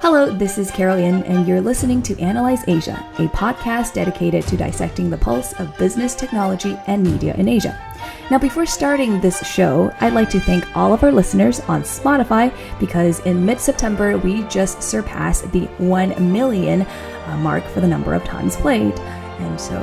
Hello, this is Carolyn, and you're listening to Analyze Asia, a podcast dedicated to dissecting the pulse of business, technology, and media in Asia. Now, before starting this show, I'd like to thank all of our listeners on Spotify because in mid-September, we just surpassed the 1 million mark for the number of times played. And so,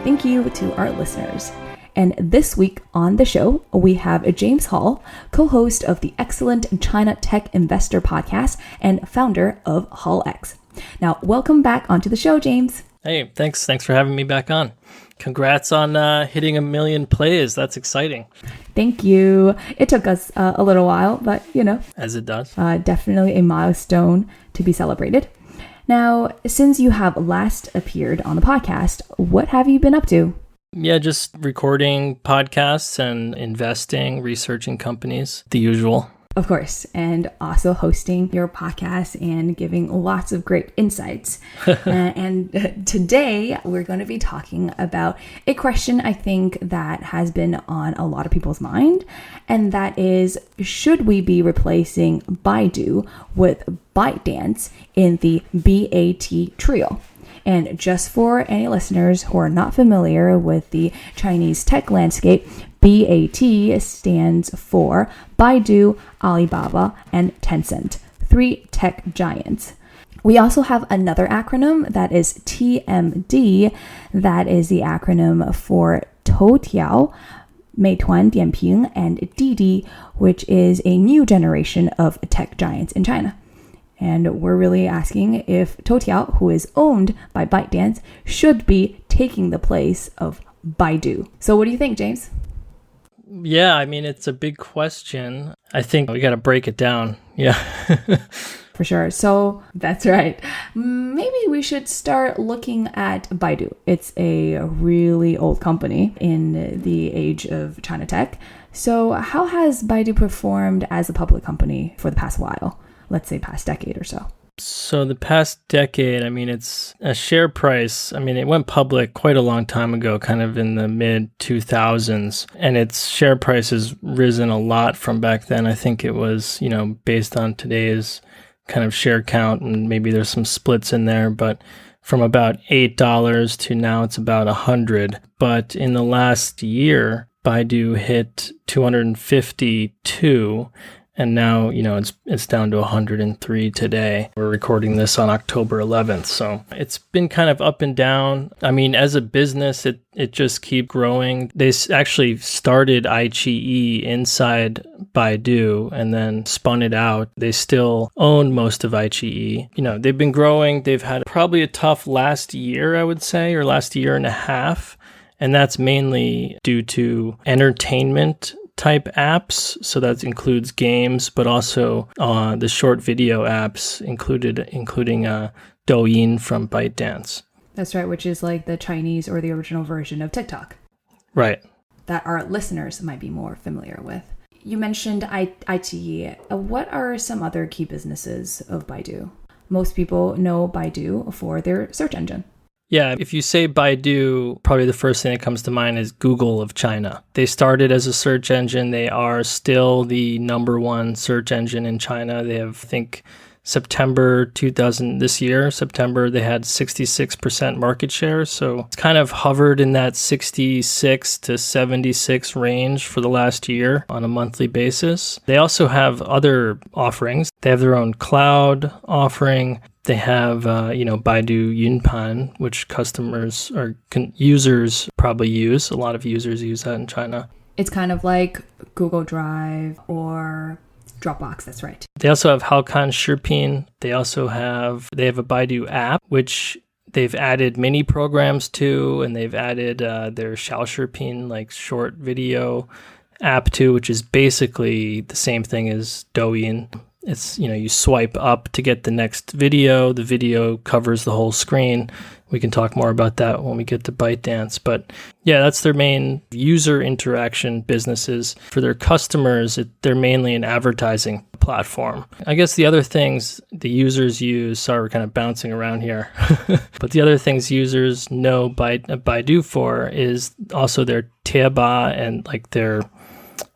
thank you to our listeners. And this week on the show, we have James Hall, co-host of the excellent China Tech Investor podcast and founder of Hullx. Now, welcome back onto the show, James. Hey, thanks for having me back on. Congrats on hitting 1 million plays. That's exciting. Thank you. It took us a little while, but as it does. Definitely a milestone to be celebrated. Now, since you have last appeared on the podcast, what have you been up to? Yeah, just recording podcasts and investing, researching companies, the usual. Of course, and also hosting your podcast and giving lots of great insights. And today we're going to be talking about a question I think that has been on a lot of people's mind, and that is, should we be replacing Baidu with ByteDance in the BAT trio? And just for any listeners who are not familiar with the Chinese tech landscape, BAT stands for Baidu, Alibaba, and Tencent, 3 tech giants. We also have another acronym that is TMD, that is the acronym for Toutiao, Meituan-dianping, and Didi, which is a new generation of tech giants in China. And we're really asking if Toutiao, who is owned by ByteDance, should be taking the place of Baidu. So what do you think, James? Yeah, I mean, it's a big question. I think we got to break it down. Yeah. For sure. So that's right. Maybe we should start looking at Baidu. It's a really old company in the age of China tech. So how has Baidu performed as a public company for the past while? Let's say past decade or so. So the past decade, I mean, it's a share price. I mean, it went public quite a long time ago, kind of in the mid 2000s, and its share price has risen a lot from back then. I think it was, based on today's kind of share count, and maybe there's some splits in there, but from about $8 to now it's about 100. But in the last year, Baidu hit 252. And now, it's down to 103 today. We're recording this on October 11th. So it's been kind of up and down. I mean, as a business, it just keeps growing. They actually started iQiyi inside Baidu and then spun it out. They still own most of iQiyi. They've been growing. They've had probably a tough last year, I would say, or last year and a half. And that's mainly due to entertainment type apps. So that includes games, but also the short video apps including Douyin from ByteDance. That's right, which is like the Chinese or the original version of TikTok. Right. That our listeners might be more familiar with. You mentioned iQiyi. What are some other key businesses of Baidu? Most people know Baidu for their search engine. Yeah, if you say Baidu, probably the first thing that comes to mind is Google of China. They started as a search engine. They are still the number one search engine in China. They have, I think, September 2000, this year, September, they had 66% market share. So it's kind of hovered in that 66 to 76 range for the last year on a monthly basis. They also have other offerings. They have their own cloud offering. They have, Baidu Yunpan, which customers or users probably use. A lot of users use that in China. It's kind of like Google Drive or Dropbox, that's right. They also have Hullx Shipin. They have a Baidu app, which they've added mini programs to, and they've added their Shipin, like short video app to, which is basically the same thing as Douyin. It's, you swipe up to get the next video. The video covers the whole screen. We can talk more about that when we get to ByteDance. But yeah, that's their main user interaction businesses. For their customers, they're mainly an advertising platform. I guess the other things the users use, sorry, we're kind of bouncing around here, but the other things users know Baidu for is also their Tieba and like their,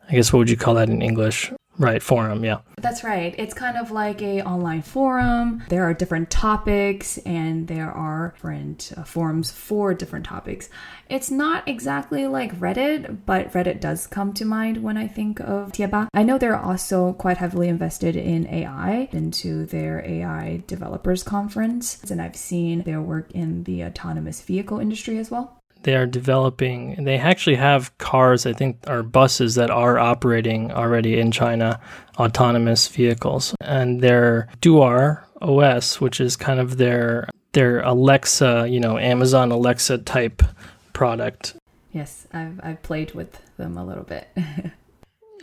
I guess, what would you call that in English? Right, forum, yeah. That's right. It's kind of like a online forum. There are different topics and there are different forums for different topics. It's not exactly like Reddit, but Reddit does come to mind when I think of Tieba. I know they're also quite heavily invested in AI, into their AI developers conference, and I've seen their work in the autonomous vehicle industry as well. They are developing, and they actually have cars, I think, or buses that are operating already in China, autonomous vehicles. And their Douyin OS, which is kind of their Alexa, Amazon Alexa type product. Yes, I've played with them a little bit.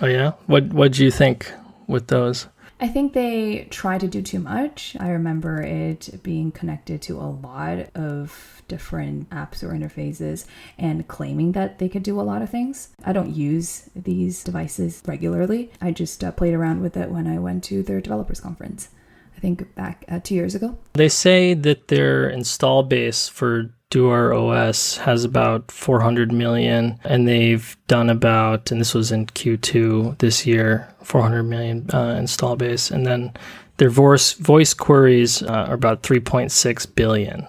Oh yeah? What do you think with those? I think they try to do too much. I remember it being connected to a lot of different apps or interfaces and claiming that they could do a lot of things. I don't use these devices regularly. I just played around with it when I went to their developers conference, I think back 2 years ago. They say that their install base for Douyin OS has about 400 million, and they've done about, and this was in Q2 this year, 400 million install base. And then their voice queries are about 3.6 billion.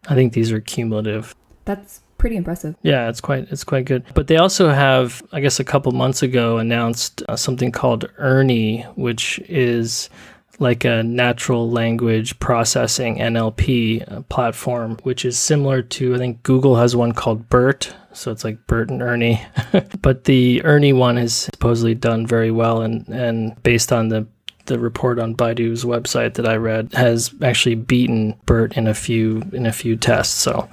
I think these are cumulative. That's pretty impressive. Yeah, it's quite good. But they also have, I guess a couple months ago, announced something called Ernie, which is like a natural language processing NLP platform, which is similar to, I think Google has one called BERT. So it's like Bert and Ernie. But the Ernie one is supposedly done very well, and based on the report on Baidu's website that I read, has actually beaten BERT in a few tests. So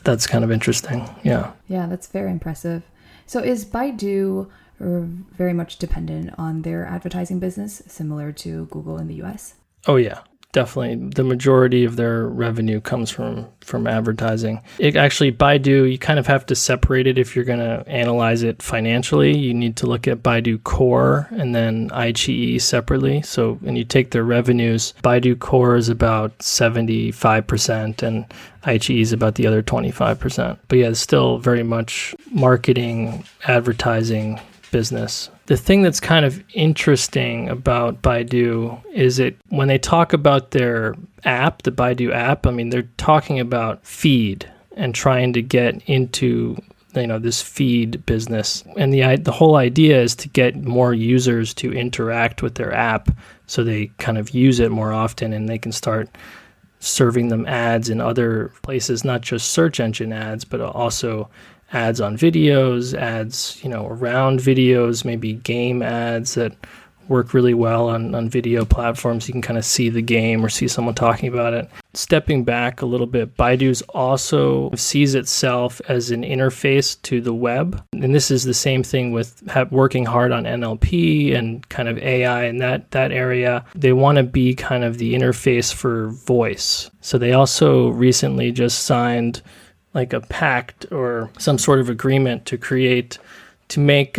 that's kind of interesting. Yeah. Yeah, that's very impressive. So is Baidu very much dependent on their advertising business, similar to Google in the US? Oh yeah, definitely. The majority of their revenue comes from advertising. It actually, Baidu, you kind of have to separate it if you're going to analyze it financially. You need to look at Baidu Core and then iQiyi separately. So when you take their revenues, Baidu Core is about 75% and iQiyi is about the other 25%. But yeah, it's still very much marketing, advertising business. The thing that's kind of interesting about Baidu is when they talk about their app, the Baidu app, I mean, they're talking about feed and trying to get into this feed business. And the whole idea is to get more users to interact with their app so they kind of use it more often and they can start serving them ads in other places, not just search engine ads, but also ads on videos, ads, around videos, maybe game ads that work really well on video platforms. You can kind of see the game or see someone talking about it. Stepping back a little bit, Baidu's also sees itself as an interface to the web. And this is the same thing with working hard on NLP and kind of AI in that area. They want to be kind of the interface for voice. So they also recently just signed like a pact or some sort of agreement to make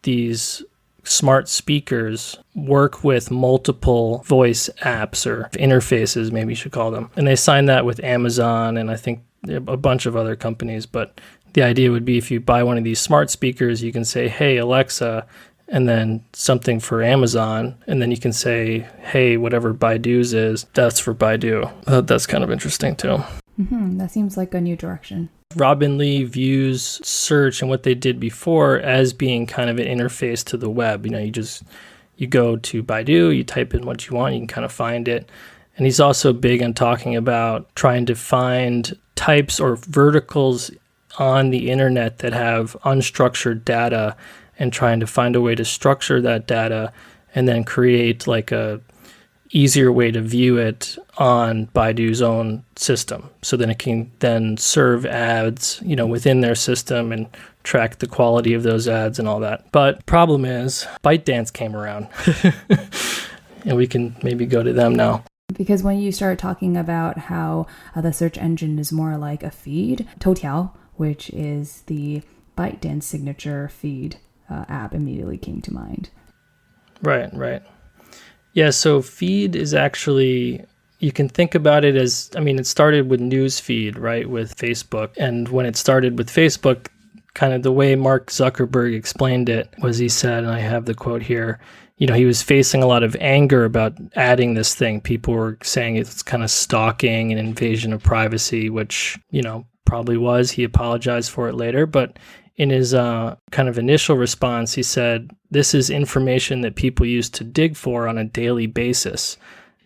these smart speakers work with multiple voice apps or interfaces, maybe you should call them. And they signed that with Amazon and I think a bunch of other companies. But the idea would be if you buy one of these smart speakers, you can say, hey, Alexa, and then something for Amazon. And then you can say, hey, whatever Baidu's is, that's for Baidu. That's kind of interesting too. Mm-hmm. That seems like a new direction. Robin Li views search and what they did before as being kind of an interface to the web. You go to Baidu, you type in what you want, you can kind of find it. And he's also big on talking about trying to find types or verticals on the internet that have unstructured data and trying to find a way to structure that data and then create like a easier way to view it on Baidu's own system. So then it can then serve ads, within their system and track the quality of those ads and all that. But problem is ByteDance came around and we can maybe go to them now. Because when you start talking about how the search engine is more like a feed, Toutiao, which is the ByteDance signature feed app, immediately came to mind. Right. Yeah, so feed is actually, you can think about it as, it started with news feed, right, with Facebook. And when it started with Facebook, kind of the way Mark Zuckerberg explained it was he said, and I have the quote here, he was facing a lot of anger about adding this thing. People were saying it's kind of stalking and invasion of privacy, which, probably was. He apologized for it later. But in his kind of initial response, he said, "This is information that people use to dig for on a daily basis,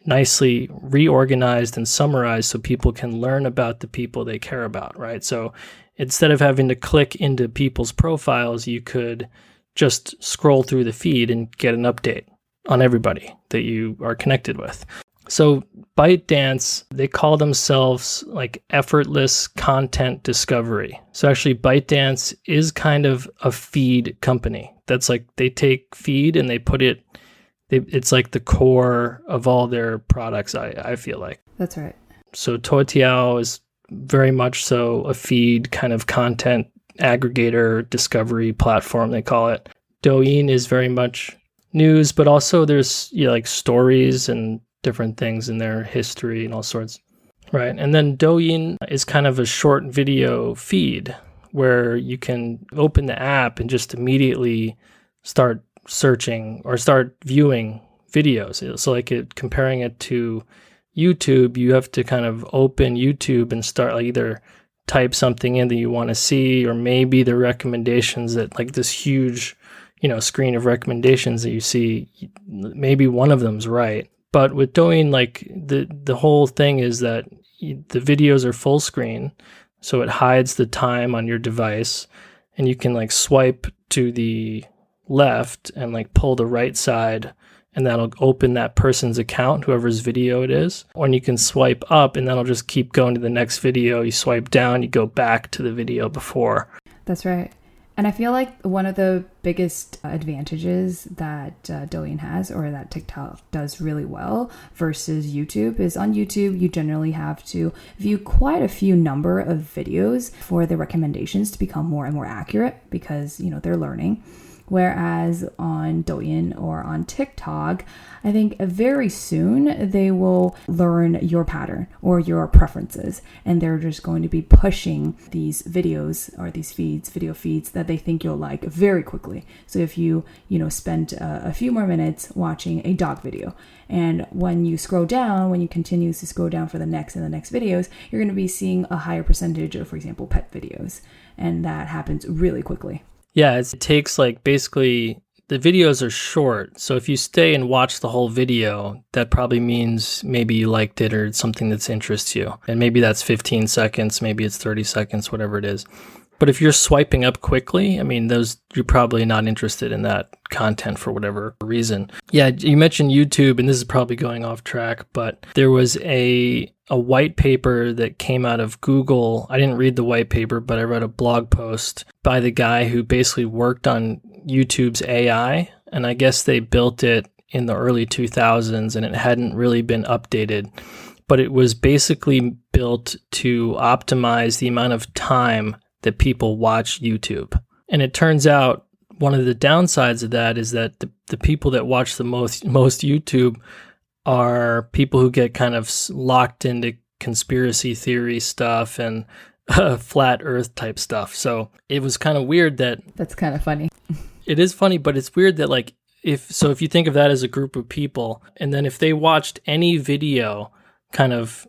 nicely reorganized and summarized so people can learn about the people they care about," right? So instead of having to click into people's profiles, you could just scroll through the feed and get an update on everybody that you are connected with. So ByteDance, they call themselves like effortless content discovery. So actually ByteDance is kind of a feed company. That's like they take feed and they put it, it's like the core of all their products, I feel like. That's right. So Toutiao is very much so a feed kind of content aggregator discovery platform, they call it. Douyin is very much news, but also there's like stories and different things in their history and all sorts. Right. And then Douyin is kind of a short video feed where you can open the app and just immediately start searching or start viewing videos. So like comparing it to YouTube, you have to kind of open YouTube and start like either type something in that you want to see, or maybe the recommendations that like this huge, screen of recommendations that you see, maybe one of them's right. But with Douyin, like the whole thing is that the videos are full screen, so it hides the time on your device, and you can like swipe to the left and like pull the right side, and that'll open that person's account, whoever's video it is. Or you can swipe up and that'll just keep going to the next video. You swipe down, you go back to the video before. That's right. And I feel like one of the biggest advantages that Douyin has, or that TikTok does really well versus YouTube, is on YouTube, you generally have to view quite a few number of videos for the recommendations to become more and more accurate because, they're learning. Whereas on Douyin or on TikTok, I think very soon they will learn your pattern or your preferences. And they're just going to be pushing these videos or these video feeds that they think you'll like very quickly. So if you, spend a few more minutes watching a dog video, and when you continue to scroll down for the next and the next videos, you're going to be seeing a higher percentage of, for example, pet videos. And that happens really quickly. Yeah, it takes like basically the videos are short. So if you stay and watch the whole video, that probably means maybe you liked it or it's something that interests you. And maybe that's 15 seconds, maybe it's 30 seconds, whatever it is. But if you're swiping up quickly, you're probably not interested in that content for whatever reason. Yeah, you mentioned YouTube, and this is probably going off track, but there was a white paper that came out of Google. I didn't read the white paper, but I read a blog post by the guy who basically worked on YouTube's AI, and I guess they built it in the early 2000s, and it hadn't really been updated. But it was basically built to optimize the amount of time that people watch YouTube. And it turns out one of the downsides of that is that the people that watch the most YouTube are people who get kind of locked into conspiracy theory stuff and flat earth type stuff. So it was kind of weird that... That's kind of funny. It is funny, but it's weird that like, if you think of that as a group of people, and then if they watched any video kind of,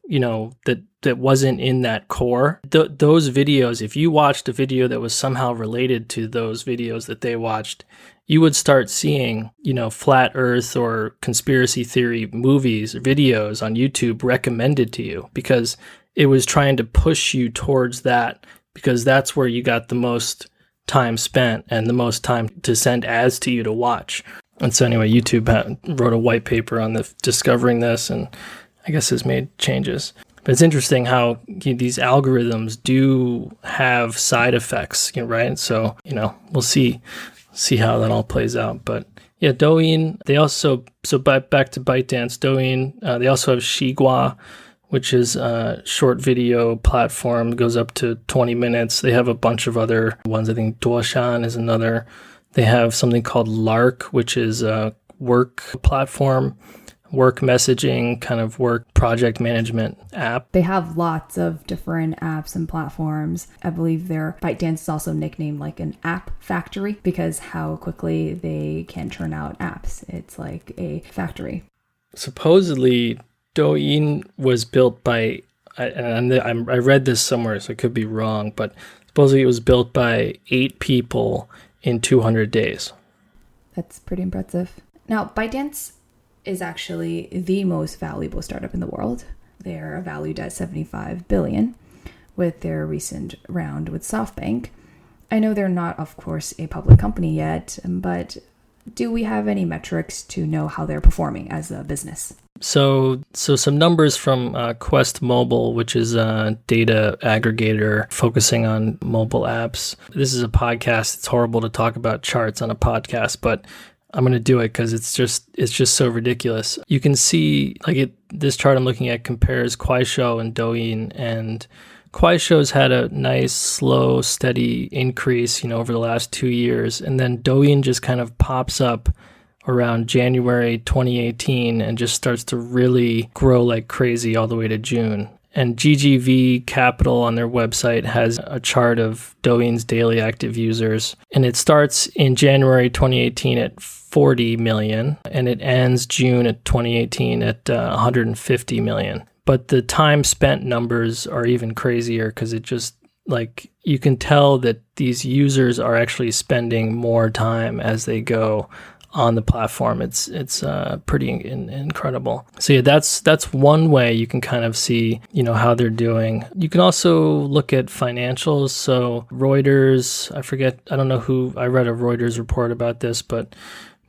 that wasn't in that core, those videos, if you watched a video that was somehow related to those videos that they watched, you would start seeing, flat earth or conspiracy theory movies or videos on YouTube recommended to you because it was trying to push you towards that because that's where you got the most time spent and the most time to send ads to you to watch. And so anyway, YouTube wrote a white paper on discovering this, and I guess has made changes. But it's interesting how these algorithms do have side effects, right? So, we'll see how that all plays out. But yeah, Douyin, they also, back to ByteDance, Douyin, they also have Xigua, which is a short video platform, goes up to 20 minutes. They have a bunch of other ones. I think Duoshan is another. They have something called Lark, which is a work platform. work messaging, kind of work project management app. They have lots of different apps and platforms. I believe their ByteDance is also nicknamed like an app factory because how quickly they can churn out apps. It's like a factory. Supposedly, Douyin was built by, and I read this somewhere, so I could be wrong, but supposedly it was built by 8 people in 200 days. That's pretty impressive. Now, ByteDance is actually the most valuable startup in the world. They're valued at $75 billion with their recent round with SoftBank. I know they're not, of course, a public company yet, but do we have any metrics to know how they're performing as a business? So some numbers from Quest Mobile, which is a data aggregator focusing on mobile apps. This is a podcast. It's horrible to talk about charts on a podcast, but I'm going to do it because it's just so ridiculous. You can see this chart I'm looking at compares Kuaishou and Douyin, and Kuaishou's had a nice, slow, steady increase, over the last 2 years, and then Douyin just kind of pops up around January 2018 and just starts to really grow like crazy all the way to June. And GGV Capital on their website has a chart of Douyin's daily active users. And it starts in January 2018 at 40 million, and it ends June at 2018 at 150 million. But the time spent numbers are even crazier because it just, you can tell that these users are actually spending more time as they go on the platform. It's pretty incredible. So yeah, that's one way you can kind of see, how they're doing. You can also look at financials. So Reuters, I don't know who, I read a Reuters report about this, but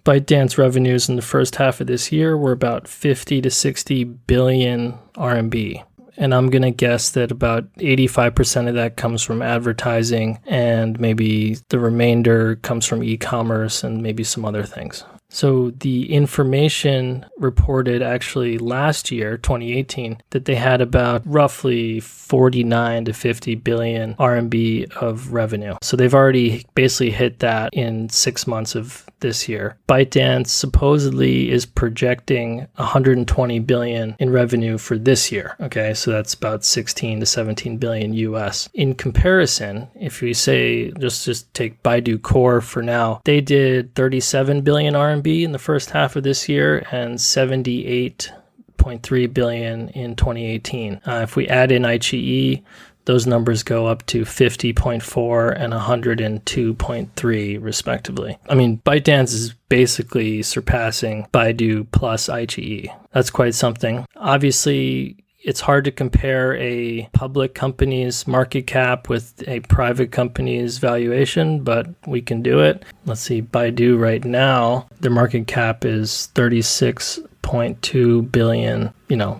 ByteDance revenues in the first half of this year were about 50 to 60 billion RMB. And I'm going to guess that about 85% of that comes from advertising, and maybe the remainder comes from e-commerce and maybe some other things. So the information reported actually last year, 2018, that they had about roughly 49 to 50 billion RMB of revenue. So they've already basically hit that in 6 months of this year. ByteDance supposedly is projecting 120 billion in revenue for this year. Okay, so that's about 16 to 17 billion US. In comparison, if we say, just take Baidu Core for now, they did 37 billion RMB in the first half of this year and 78.3 billion in 2018. If we add in iQiyi, those numbers go up to 50.4 and 102.3 respectively. I mean, ByteDance is basically surpassing Baidu plus iQiyi. That's quite something. Obviously, it's hard to compare a public company's market cap with a private company's valuation, but we can do it. Let's see, Baidu right now, their market cap is 36.2 billion,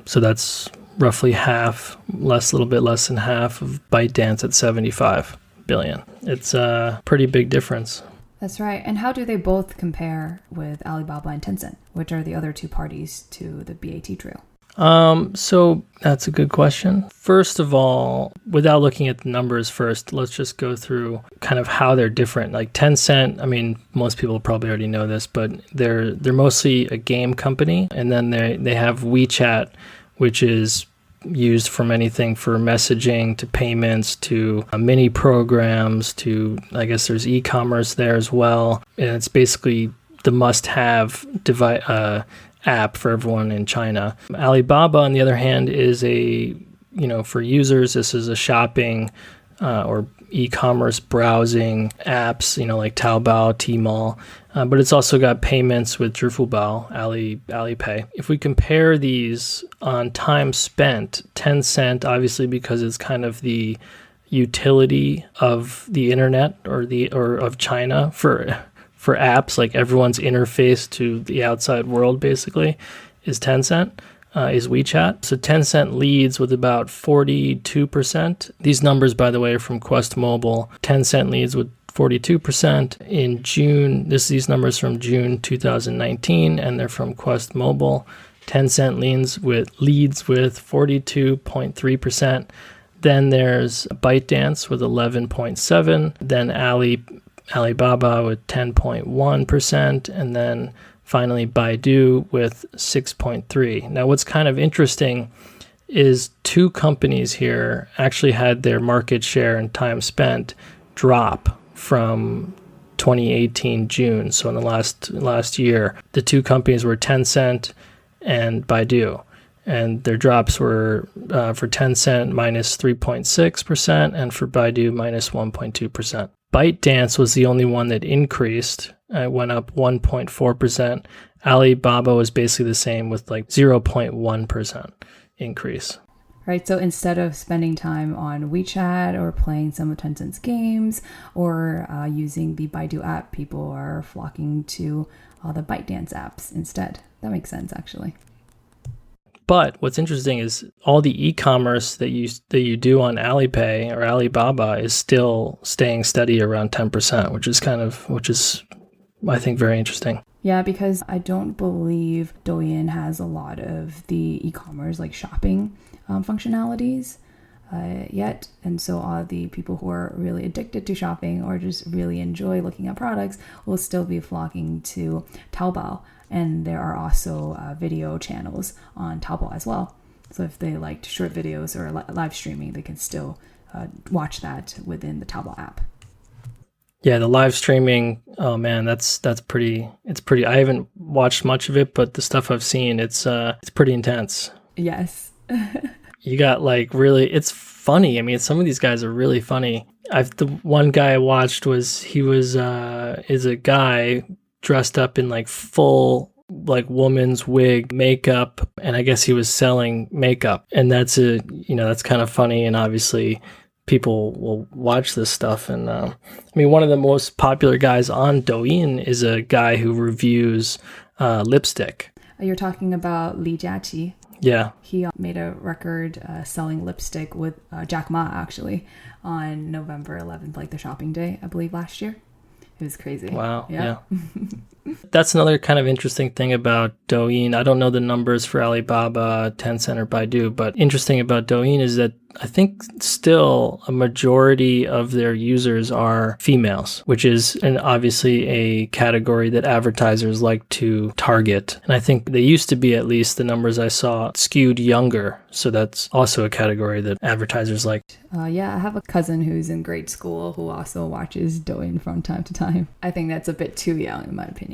so that's roughly half, a little bit less than half of ByteDance at 75 billion. It's a pretty big difference. That's right. And how do they both compare with Alibaba and Tencent, which are the other two parties to the BAT trio? So that's a good question. First of all, without looking at the numbers first, let's just go through kind of how they're different. Like Tencent, I mean, most people probably already know this, but they're mostly a game company, and then they have WeChat, which is used from anything for messaging to payments to mini programs to, I guess there's e-commerce there as well. And it's basically the must-have app for everyone in China. Alibaba, on the other hand, is for users, this is a shopping or e-commerce browsing apps, like Taobao, Tmall, but it's also got payments with Zhifubao, Alipay. If we compare these on time spent, Tencent, obviously because it's kind of the utility of the internet or of China for apps, like everyone's interface to the outside world basically, is Tencent. Is WeChat. So Tencent leads with about 42%. These numbers, by the way, are from Quest Mobile. Tencent leads with 42% in June. These numbers from June 2019, and they're from Quest Mobile. Tencent leads with 42.3%. Then there's ByteDance with 11.7%. Then Alibaba with 10.1%, and then finally Baidu with 6.3. Now, what's kind of interesting is two companies here actually had their market share and time spent drop from 2018 June. So in the last year, the two companies were Tencent and Baidu. And their drops were for Tencent minus 3.6% and for Baidu minus 1.2%. ByteDance was the only one that increased. It went up 1.4%. Alibaba was basically the same with like 0.1% increase. Right, so instead of spending time on WeChat or playing some of Tencent's games or using the Baidu app, people are flocking to the ByteDance apps instead. That makes sense, actually. But what's interesting is all the e-commerce that you do on Alipay or Alibaba is still staying steady around 10%, which is I think very interesting. Yeah, because I don't believe Douyin has a lot of the e-commerce like shopping functionalities yet. And so all the people who are really addicted to shopping or just really enjoy looking at products will still be flocking to Taobao. And there are also video channels on Taobao as well. So if they liked short videos or live streaming, they can still watch that within the Taobao app. Yeah, the live streaming, oh man, it's pretty, I haven't watched much of it, but the stuff I've seen, it's pretty intense. Yes. You got like really, it's funny. I mean, some of these guys are really funny. The one guy I watched is a guy dressed up in like full like woman's wig makeup, and I guess he was selling makeup, and that's kind of funny, and obviously people will watch this stuff. And I mean, one of the most popular guys on Douyin is a guy who reviews lipstick. You're talking about Li Jiaqi. Yeah. He made a record selling lipstick with Jack Ma, actually, on November 11th, like the shopping day, I believe, last year. It was crazy. Wow. Yeah. That's another kind of interesting thing about Douyin. I don't know the numbers for Alibaba, Tencent, or Baidu, but interesting about Douyin is that I think still a majority of their users are females, which is obviously a category that advertisers like to target. And I think they used to be, at least the numbers I saw, skewed younger. So that's also a category that advertisers like. Yeah, I have a cousin who's in grade school who also watches Douyin from time to time. I think that's a bit too young, in my opinion.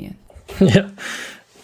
Yeah.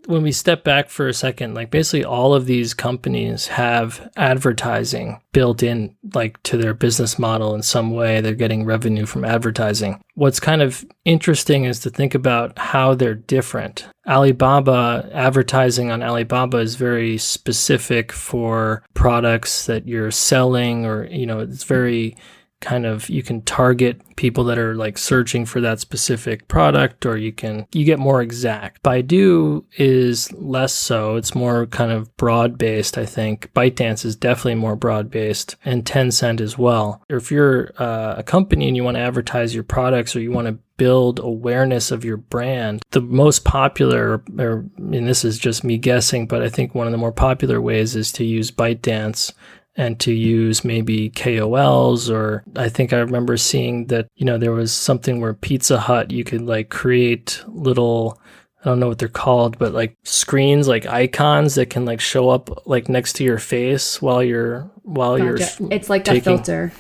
When we step back for a second, like basically all of these companies have advertising built in like to their business model in some way. They're getting revenue from advertising. What's kind of interesting is to think about how they're different. Alibaba, advertising on Alibaba is very specific for products that you're selling, or, it's very kind of, you can target people that are like searching for that specific product, or you get more exact. Baidu is less so. It's more kind of broad-based, I think. ByteDance is definitely more broad-based, and Tencent as well. Or if you're a company and you want to advertise your products, or you want to build awareness of your brand, the most popular, and this is just me guessing, but I think one of the more popular ways is to use ByteDance and to use maybe KOLs, or I think I remember seeing that, there was something where Pizza Hut, you could like create little, I don't know what they're called, but like screens, like icons that can like show up like next to your face while you're it's like a filter.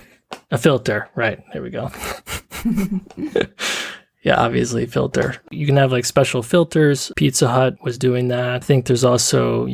A filter, right. There we go. Yeah, obviously filter. You can have like special filters. Pizza Hut was doing that. I think there's also,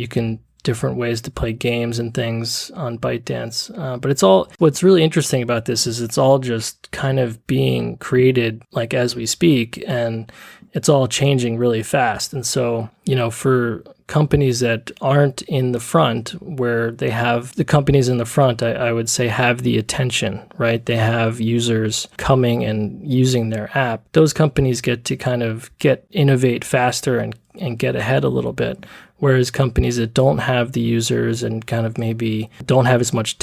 different ways to play games and things on ByteDance. But what's really interesting about this is it's all just kind of being created like as we speak, and it's all changing really fast. And so, for companies that aren't in the front, where they have the companies in the front, I would say have the attention, right? They have users coming and using their app. Those companies get to kind of innovate faster and get ahead a little bit. Whereas companies that don't have the users and kind of maybe don't have as much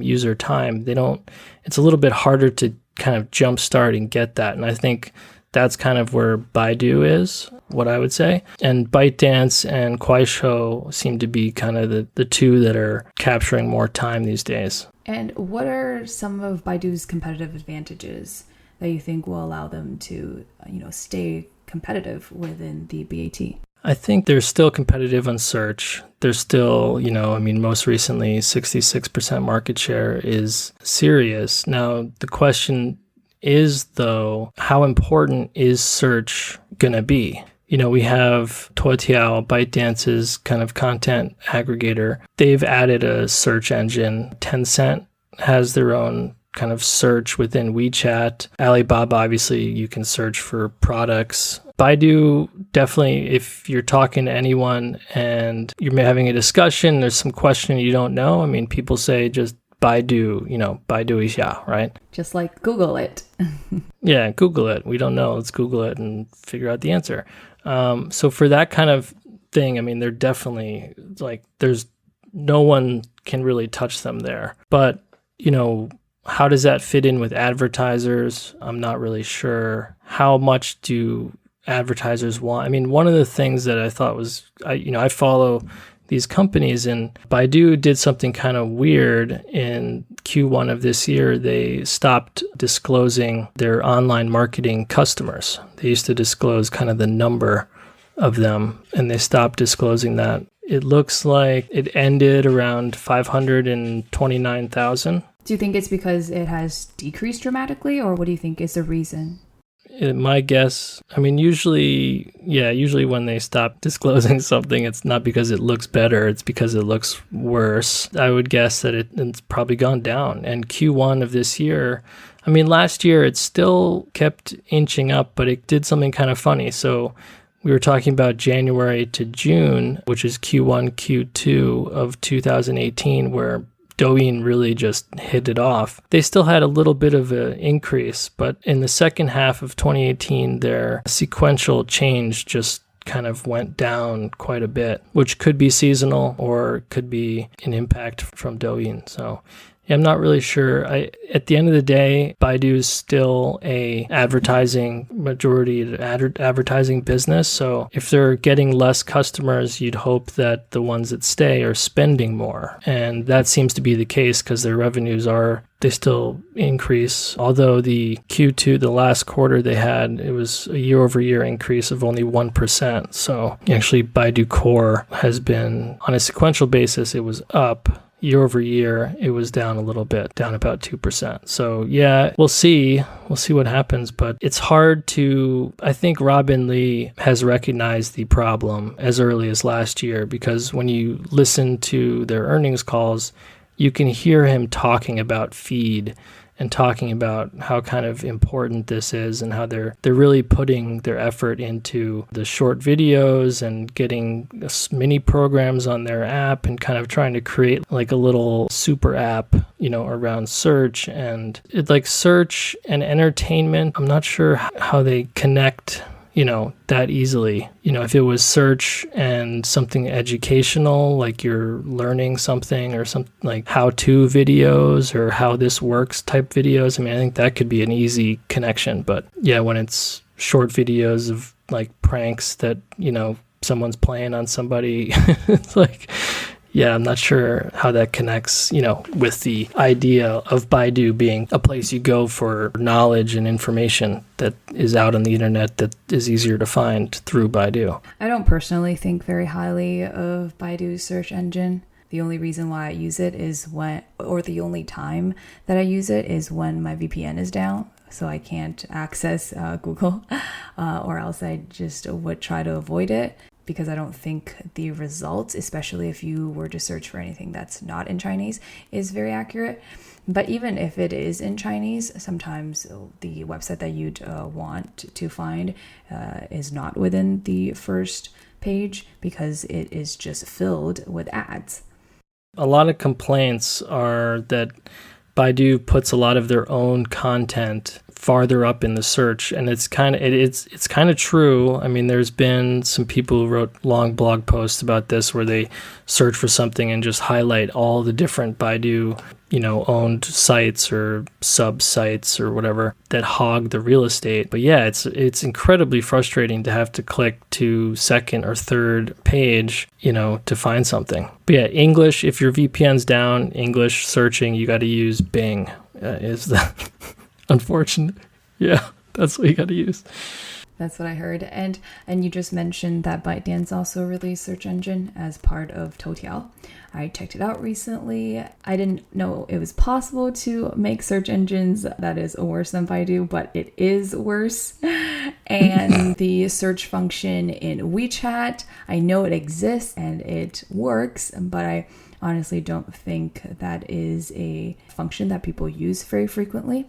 user time, it's a little bit harder to kind of jumpstart and get that. And I think that's kind of where Baidu is, what I would say. And ByteDance and Kuaishou seem to be kind of the two that are capturing more time these days. And what are some of Baidu's competitive advantages that you think will allow them to, stay competitive within the BAT? I think they're still competitive on search. They're still, most recently 66% market share is serious. Now, the question is, though, how important is search going to be? We have Toutiao, ByteDance's kind of content aggregator. They've added a search engine. Tencent has their own kind of search within WeChat. Alibaba, obviously, you can search for products. Baidu, definitely, if you're talking to anyone and you're having a discussion, there's some question you don't know. People say just Baidu, Baidu一下, right? Just like Google it. Yeah, Google it. We don't know. Let's Google it and figure out the answer. So for that kind of thing, they're definitely there's no one can really touch them there. But, how does that fit in with advertisers? I'm not really sure. How much do advertisers want? One of the things that I thought was, I follow these companies, and Baidu did something kind of weird in Q1 of this year. They stopped disclosing their online marketing customers. They used to disclose kind of the number of them, and they stopped disclosing that. It looks like it ended around 529,000. Do you think it's because it has decreased dramatically, or what do you think is the reason? My guess, usually when they stop disclosing something, it's not because it looks better, it's because it looks worse. I would guess that it's probably gone down. And Q1 of this year, last year it still kept inching up, but it did something kind of funny. So we were talking about January to June, which is Q1, Q2 of 2018, where Douyin really just hit it off. They still had a little bit of an increase, but in the second half of 2018, their sequential change just kind of went down quite a bit, which could be seasonal or could be an impact from Douyin. So I'm not really sure. At the end of the day, Baidu is still a majority advertising business. So if they're getting less customers, you'd hope that the ones that stay are spending more. And that seems to be the case because their revenues they still increase. Although the Q2, the last quarter they had, it was a year-over-year increase of only 1%. So actually Baidu Core has been, on a sequential basis, it was up. Year over year, it was down a little bit, down about 2%. So yeah, we'll see. We'll see what happens, but it's hard to, I think Robin Li has recognized the problem as early as last year, because when you listen to their earnings calls, you can hear him talking about feed and talking about how kind of important this is and how they're really putting their effort into the short videos and getting mini programs on their app and kind of trying to create like a little super app, around search. And search and entertainment, I'm not sure how they connect that easily. If it was search and something educational, like you're learning something or something like how-to videos or how this works type videos, I think that could be an easy connection. But yeah, when it's short videos of like pranks that, someone's playing on somebody, it's yeah, I'm not sure how that connects, with the idea of Baidu being a place you go for knowledge and information that is out on the internet that is easier to find through Baidu. I don't personally think very highly of Baidu's search engine. The only reason why I use it the only time that I use it is when my VPN is down. So I can't access Google, or else I just would try to avoid it, because I don't think the results, especially if you were to search for anything that's not in Chinese, is very accurate. But even if it is in Chinese, sometimes the website that you'd want to find is not within the first page because it is just filled with ads. A lot of complaints are that Baidu puts a lot of their own content farther up in the search, and it's kind of true. There's been some people who wrote long blog posts about this where they search for something and just highlight all the different Baidu owned sites or sub sites or whatever that hog the real estate. But yeah, it's incredibly frustrating to have to click to second or third page, to find something. But yeah, English, if your VPN's down, English searching, you got to use Bing. Is that unfortunate? Yeah, that's what you got to use. That's what I heard. And you just mentioned that ByteDance also released search engine as part of Toutiao. I checked it out recently. I didn't know it was possible to make search engines that is worse than Baidu, but it is worse. And the search function in WeChat, I know it exists and it works, but I honestly don't think that is a function that people use very frequently.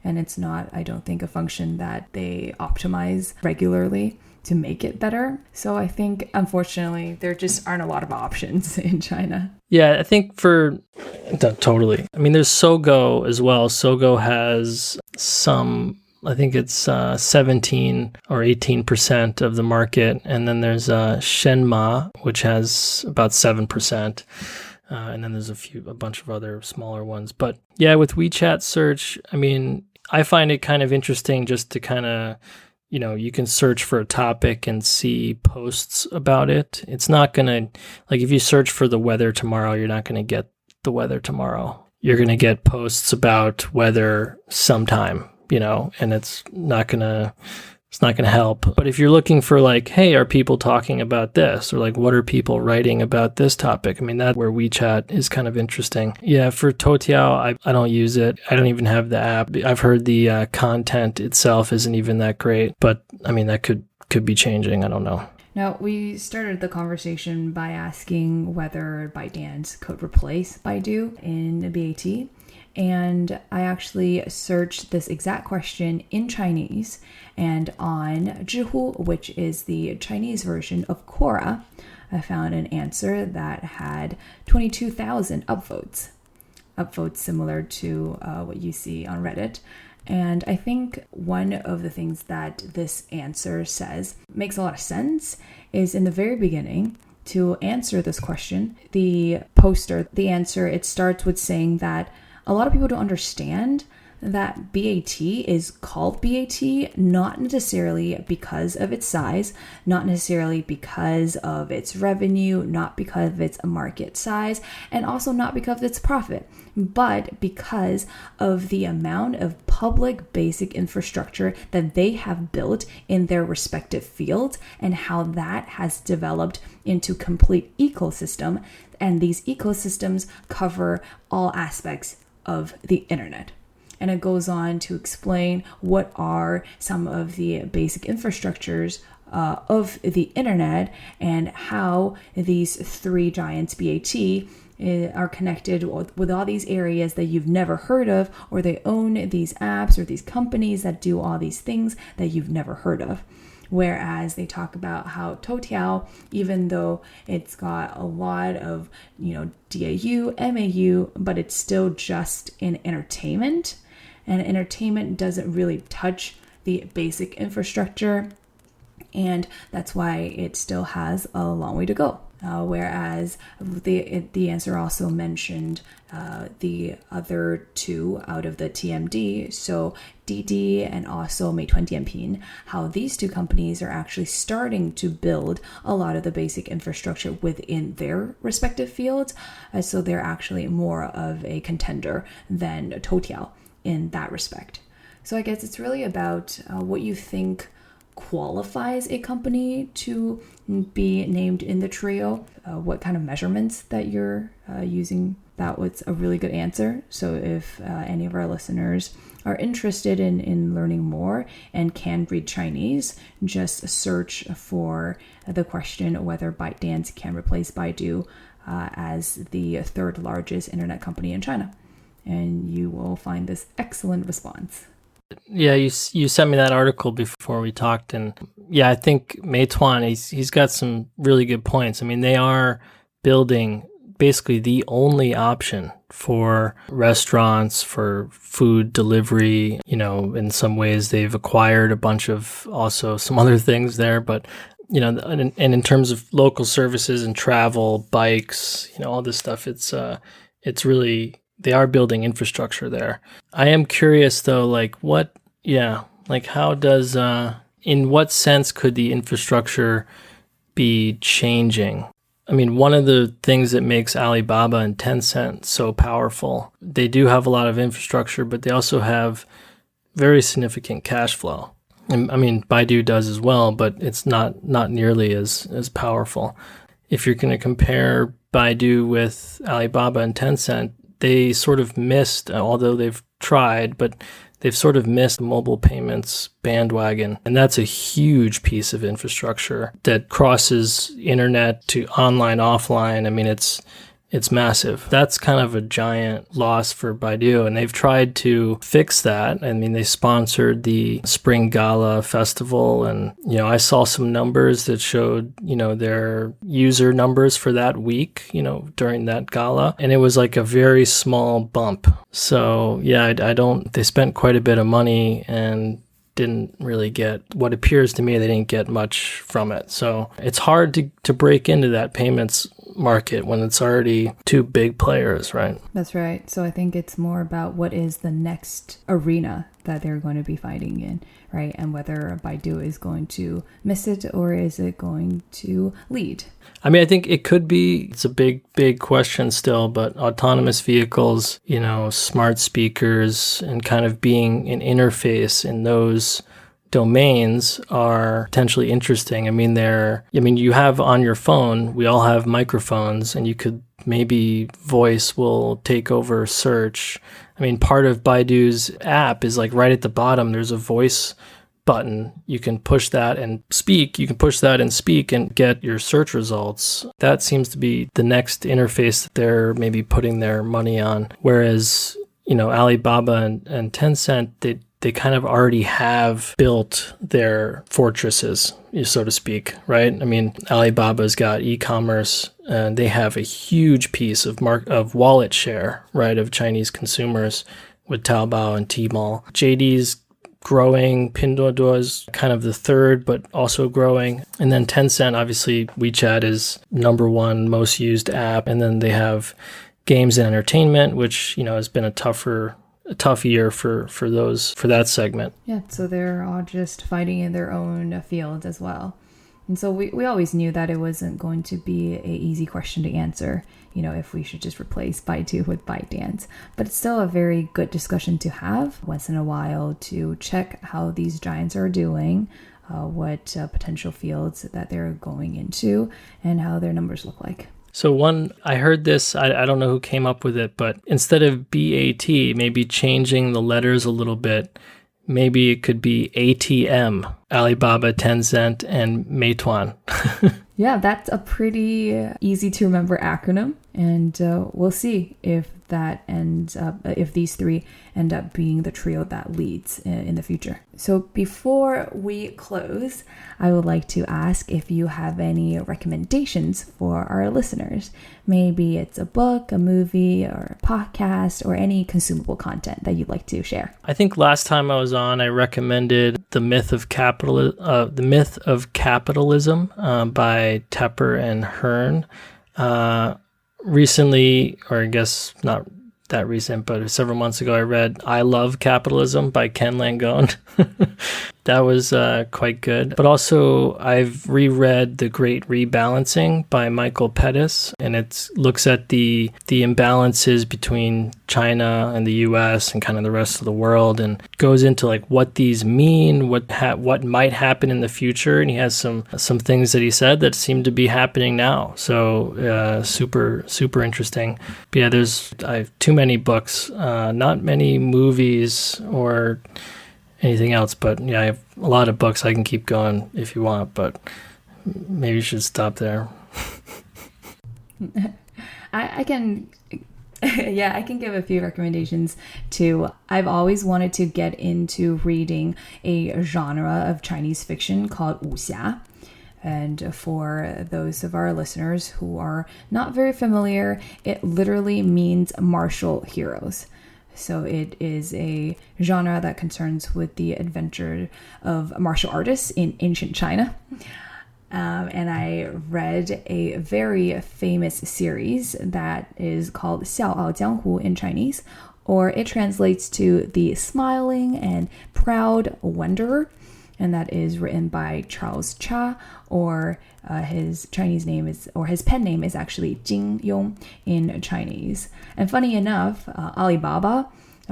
And it's not, I don't think, a function that they optimize regularly to make it better. So I think, unfortunately, there just aren't a lot of options in China. Yeah, I think totally. I mean, there's Sogo as well. Sogo has some, I think it's 17 or 18% of the market. And then there's Shenma, which has about 7%. And then there's a bunch of other smaller ones. But yeah, with WeChat search, I mean, I find it kind of interesting just to kind of, you can search for a topic and see posts about it. It's not going to, like if you search for the weather tomorrow, you're not going to get the weather tomorrow. You're going to get posts about weather sometime, and it's not going to help. But if you're looking for like, hey, are people talking about this? Or like, what are people writing about this topic? I mean, that's where WeChat is kind of interesting. Yeah, for Toutiao, I don't use it. I don't even have the app. I've heard the content itself isn't even that great. But I mean, that could be changing. I don't know. Now, we started the conversation by asking whether ByteDance could replace Baidu in BAT. And I actually searched this exact question in Chinese, and on Zhihu, which is the Chinese version of Quora, I found an answer that had 22,000 upvotes similar to what you see on Reddit. And I think one of the things that this answer says makes a lot of sense is in the very beginning, to answer this question, the answer, it starts with saying that a lot of people don't understand that BAT is called BAT, not necessarily because of its size, not necessarily because of its revenue, not because of its market size, and also not because of its profit, but because of the amount of public basic infrastructure that they have built in their respective fields and how that has developed into complete ecosystem. And these ecosystems cover all aspects of the internet. And it goes on to explain what are some of the basic infrastructures of the internet and how these three giants BAT are connected with all these areas that you've never heard of, or they own these apps or these companies that do all these things that you've never heard of. Whereas they talk about how Toutiao, even though it's got a lot of, DAU, MAU, but it's still just in entertainment. And entertainment doesn't really touch the basic infrastructure. And that's why it still has a long way to go. Whereas the answer also mentioned the other two out of the TMD, so Didi and also Meituan-dianping, how these two companies are actually starting to build a lot of the basic infrastructure within their respective fields. So they're actually more of a contender than Toutiao in that respect. So I guess it's really about what you think qualifies a company to be named in the trio, what kind of measurements that you're using. That was a really good answer. So if any of our listeners are interested in learning more and can read Chinese, just search for the question whether ByteDance can replace Baidu as the third largest internet company in China. And you will find this excellent response. Yeah, you sent me that article before we talked, and yeah, I think Meituan, he's got some really good points. I mean, they are building basically the only option for restaurants, for food delivery. In some ways they've acquired a bunch of also some other things there, but and in terms of local services and travel, bikes, all this stuff, it's really, they are building infrastructure there. I am curious though, how does, in what sense could the infrastructure be changing? I mean, one of the things that makes Alibaba and Tencent so powerful, they do have a lot of infrastructure, but they also have very significant cash flow. And, I mean, Baidu does as well, but it's not nearly as powerful. If you're going to compare Baidu with Alibaba and Tencent, they sort of missed, although they've tried, but they've sort of missed the mobile payments bandwagon. And that's a huge piece of infrastructure that crosses internet to online, offline. I mean, it's massive. That's kind of a giant loss for Baidu, and they've tried to fix that. I mean, they sponsored the Spring Gala festival, and, I saw some numbers that showed, their user numbers for that week, during that gala, and it was like a very small bump. So, yeah, they spent quite a bit of money and didn't really get what appears to me they didn't get much from it. So it's hard to break into that payments market when it's already two big players, right? That's right. So I think it's more about what is the next arena that they're going to be fighting in, right? And whether Baidu is going to miss it or is it going to lead. I mean, I think it could be, it's a big question still, but autonomous vehicles, smart speakers, and kind of being an interface in those domains are potentially interesting. I mean, you have on your phone, we all have microphones, and you could maybe voice will take over search. I mean, part of Baidu's app is like right at the bottom, there's a voice button. You can push that and speak. You can push that and speak and get your search results. That seems to be the next interface that they're maybe putting their money on. Whereas, Alibaba and Tencent, they kind of already have built their fortresses, so to speak, right? I mean, Alibaba's got e-commerce, and they have a huge piece of wallet share, right, of Chinese consumers with Taobao and Tmall. JD's growing, Pinduoduo's kind of the third, but also growing. And then Tencent, obviously, WeChat is number one most used app. And then they have games and entertainment, which, has been a tough year for that segment. Yeah, so they're all just fighting in their own field as well. And so we always knew that it wasn't going to be an easy question to answer, if we should just replace Baidu with ByteDance. But it's still a very good discussion to have once in a while to check how these giants are doing, what potential fields that they're going into, and how their numbers look like. So I heard this, I don't know who came up with it, but instead of BAT, maybe changing the letters a little bit, maybe it could be ATM, Alibaba, Tencent, and Meituan. Yeah, that's a pretty easy to remember acronym. And we'll see if if these three end up being the trio that leads in the future. So before we close, I would like to ask if you have any recommendations for our listeners. Maybe it's a book, a movie, or a podcast, or any consumable content that you'd like to share. I think last time I was on, I recommended The Myth of Capitalism by Tepper and Hearn. Recently, or I guess not that recent, but several months ago, I read I Love Capitalism by Ken Langone. That was quite good. But also, I've reread The Great Rebalancing by Michael Pettis, and it looks at the imbalances between China and the US and kind of the rest of the world, and goes into like what these mean, what might happen in the future. And he has some things that he said that seem to be happening now. So super interesting. But yeah, I have too many books, not many movies or anything else, but yeah, I have a lot of books. I can keep going if you want, but maybe you should stop there. I can I can give a few recommendations too. I've always wanted to get into reading a genre of Chinese fiction called wuxia. And for those of our listeners who are not very familiar, it literally means martial heroes. So it is a genre that concerns with the adventure of martial artists in ancient China. And I read a very famous series that is called 笑傲江湖 in Chinese, or it translates to the smiling and proud wanderer. And that is written by Charles Cha, or his Chinese name is, or his pen name is actually Jing Yong in Chinese. And funny enough, Alibaba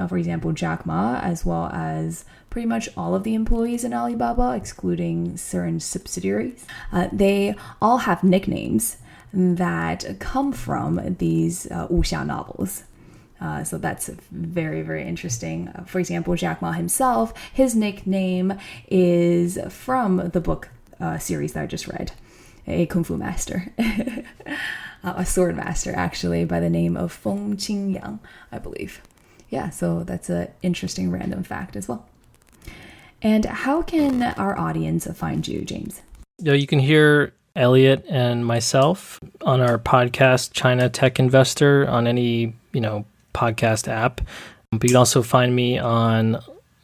For example, Jack Ma, as well as pretty much all of the employees in Alibaba, excluding certain subsidiaries, they all have nicknames that come from these wuxia novels. So that's very, very interesting. For example, Jack Ma himself, his nickname is from the book series that I just read, a Kung Fu master, a sword master, actually, by the name of Feng Qingyang, I believe. Yeah, so that's an interesting random fact as well. And how can our audience find you, James? You can hear Elliot and myself on our podcast, China Tech Investor, on any, podcast app. But you can also find me on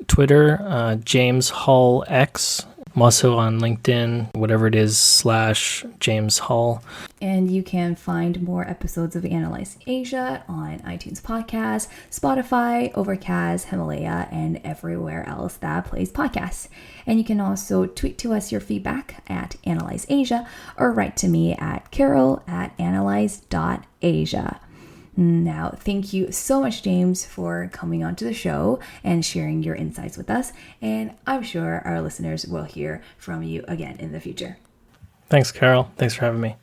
Twitter, James Hullx. I'm also on LinkedIn, whatever it is, /James Hull. And you can find more episodes of Analyse Asia on iTunes Podcast, Spotify, Overcast, Himalaya, and everywhere else that plays podcasts. And you can also tweet to us your feedback at Analyse Asia or write to me at carol@analyse.asia. Now, thank you so much, James, for coming onto the show and sharing your insights with us. And I'm sure our listeners will hear from you again in the future. Thanks, Carol. Thanks for having me.